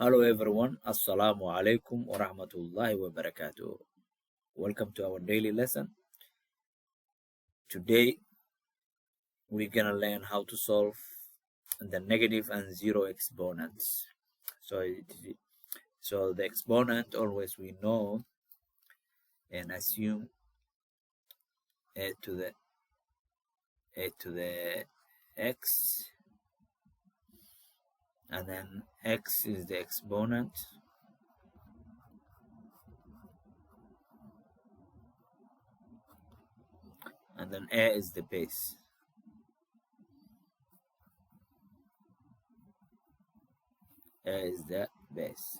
Hello everyone, Assalamu alaikum wa rahmatullahi wa barakatuh. Welcome to our daily lesson. Today we're gonna learn how to solve the negative and zero exponents. So the exponent always we know and assume a to the x, and then x is the exponent, and then a is the base. A is the base.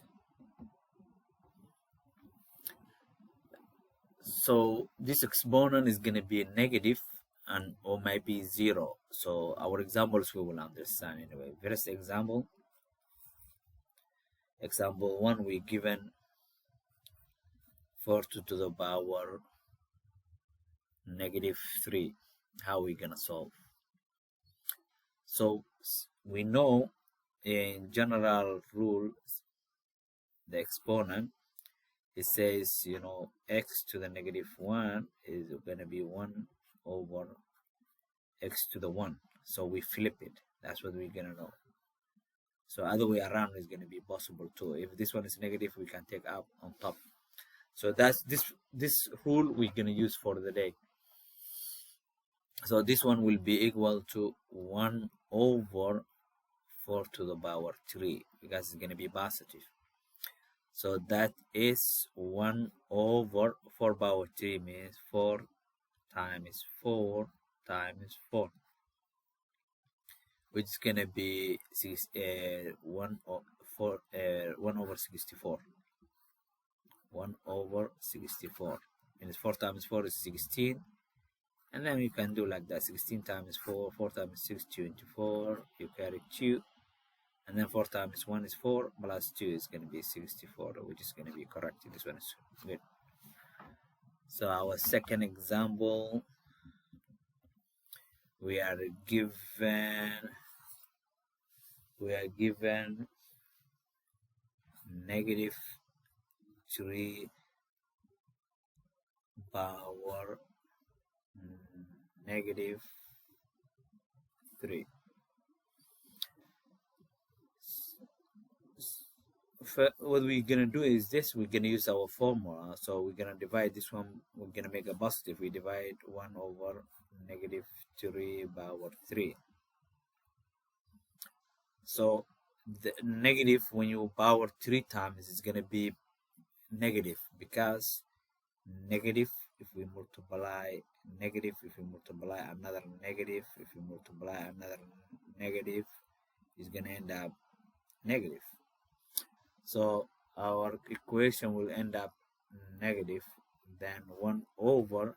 So this exponent is going to be negative and or might be zero. So our examples we will understand anyway. First example 1, we given 4 to the power -3. How we gonna solve? So we know in general rules the exponent, it says, x to the -1 is going to be 1 over x to the 1. So we flip it. That's what we're going to know. So other way around is going to be possible too. If this one is negative, we can take up on top. So that's this rule we're going to use for the day. So this one will be equal to 1 over 4 to the power 3 because it's going to be positive. So that is 1 over 4 power 3 means 4 times 4 times 4, which is going to be 1 over 64. 1 over 64 means 4 times 4 is 16, and then you can do like that. 16 times 4, 4 times 6, 24, you carry 2, and then 4 times 1 is 4 plus 2 is going to be 64, which is going to be correct. This one is good. So our second example, we are given -3 power -3. What we're gonna do is this: we're gonna use our formula. So we're gonna divide this one. We're gonna make a positive. We divide 1 over -3 power 3. So the negative, when you power 3 times, is gonna be negative, because negative, if we multiply negative, if we multiply another negative, if we multiply another negative, is gonna end up negative. So our equation will end up negative. Then 1 over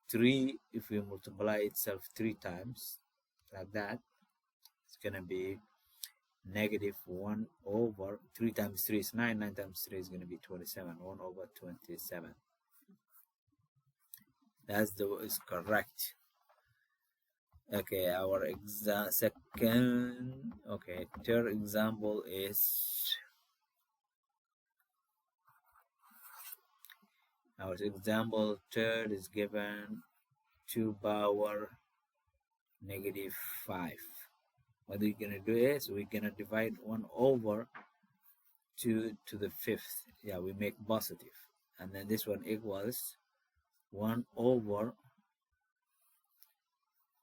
3, if we multiply itself 3 times, like that, it's gonna be -1 over 3 times 3 is 9. 9 times 3 is going to be 27. 1 over 27. That's is correct. Okay, our third example is our example third is given 2 power -5. What we're gonna do is we're gonna divide 1 over 2 to the 5th. Yeah, we make positive, and then this one equals 1 over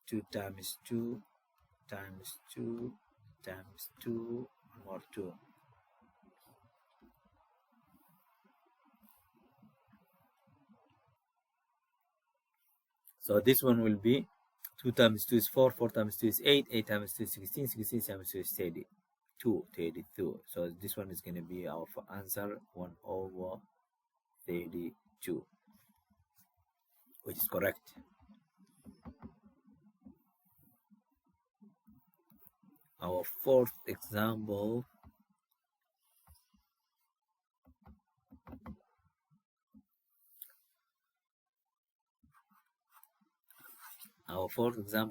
2 times 2 times 2 times 2 more 2. So this one will be 2 times 2 is 4, 4 times 2 is 8, 8 times 2 is 16, 16 times 2 is 32. So this one is going to be our answer, 1 over 32, which is correct. Our fourth example,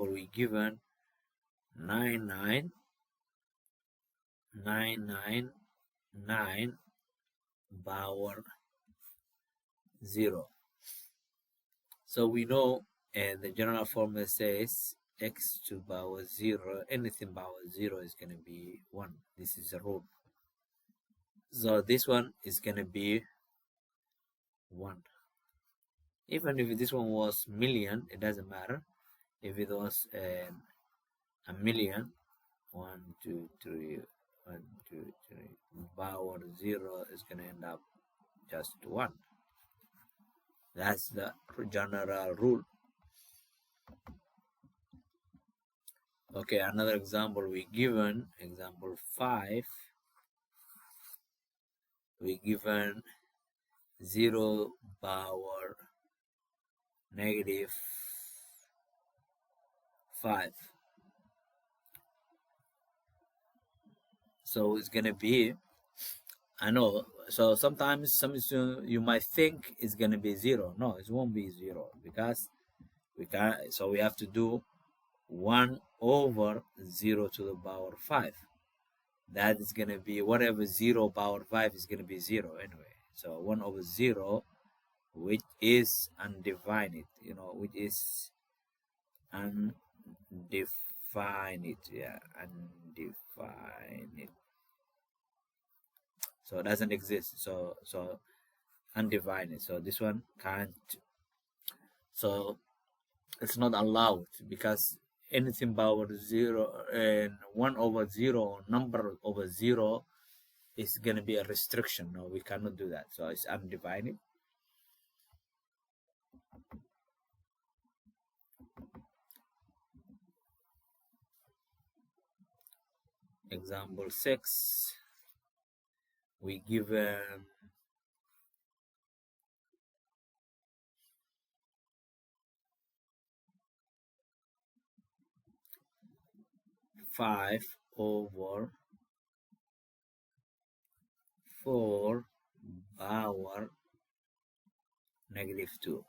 we given 99 9 power 0. So we know, and the general formula says x to power 0, anything power 0 is going to be 1. This is a rule. So this one is going to be 1. Even if this one was million, it doesn't matter. If it was a million, 1, 2, 3, 1, 2, 3, power 0 is going to end up just 1. That's the general rule. Okay, another example we given, example 5, we given 0 power negative 5. So it's gonna be, I know, so sometimes you might think it's gonna be 0. No, it won't be 0 because we can. So we have to do 1 over 0 to the power 5. That is gonna be whatever 0 power 5 is gonna be 0 anyway. So 1 over 0, which is undefined, which is undefined, yeah, undefined. So it doesn't exist. So undefined. So this one can't. So it's not allowed because anything power 0 and 1 over 0, number over 0 is going to be a restriction. No, we cannot do that. So it's undivided. Example 6, we given 5 over 4 power negative 2.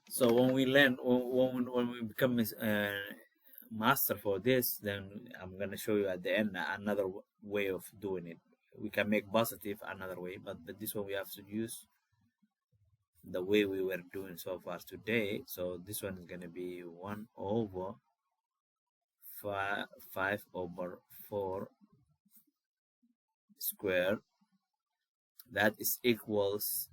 So when we learn, when we become master for this, then I'm gonna show you at the end another way of doing it. We can make positive another way, but this one we have to use the way we were doing so far today. So this one is gonna be 1 over 5 over 4 square. That is equals,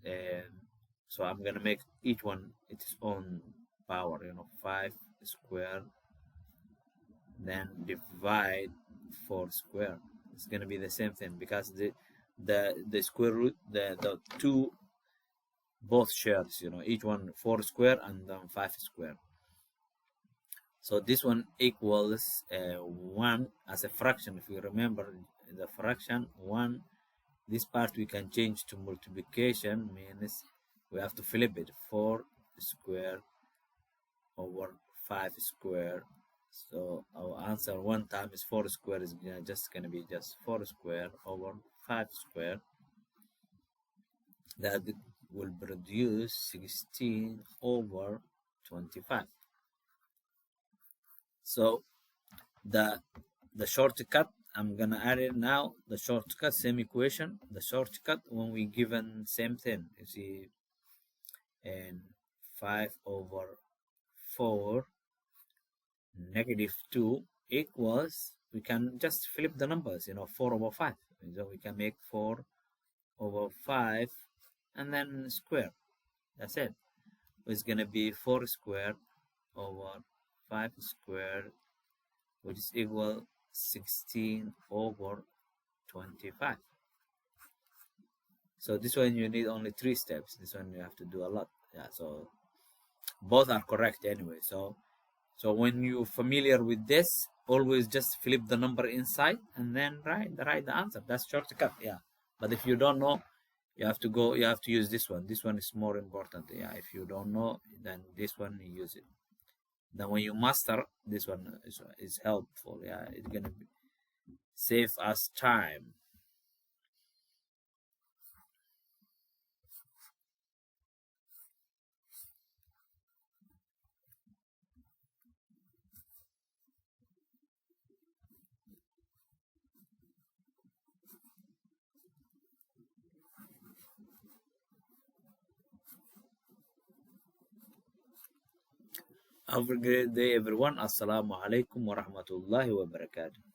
so I'm gonna make each one its own power, 5 square, then divide 4 square. It's gonna be the same thing because the square root, the two both shares, each one 4 square and then 5 square. So this one equals 1 as a fraction. If you remember the fraction 1, this part we can change to multiplication, means we have to flip it, 4 square over 5 square. So our answer 1 times 4 square is just going to be just 4 square over 5 square. That will produce 16 over 25. So the shortcut, I'm gonna add it now. The shortcut, same equation. The shortcut when we given same thing, you see, and 5 over 4 negative 2 equals, we can just flip the numbers, 4 over 5. So we can make 4 over 5 and then square. That's it. It's gonna be 4 squared over 5 squared, which is equal 16 over 25. So this one you need only 3 steps. This one you have to do a lot. Yeah, so both are correct anyway. So when you're familiar with this, always just flip the number inside and then write the answer. That's shortcut. Yeah. But if you don't know, you have to use this one. This one is more important. Yeah. If you don't know, then this one you use it. Then when you master, this one is helpful. Yeah. It's gonna save us time. Have a great day, everyone. Assalamu alaikum wa rahmatullahi wa barakatuh.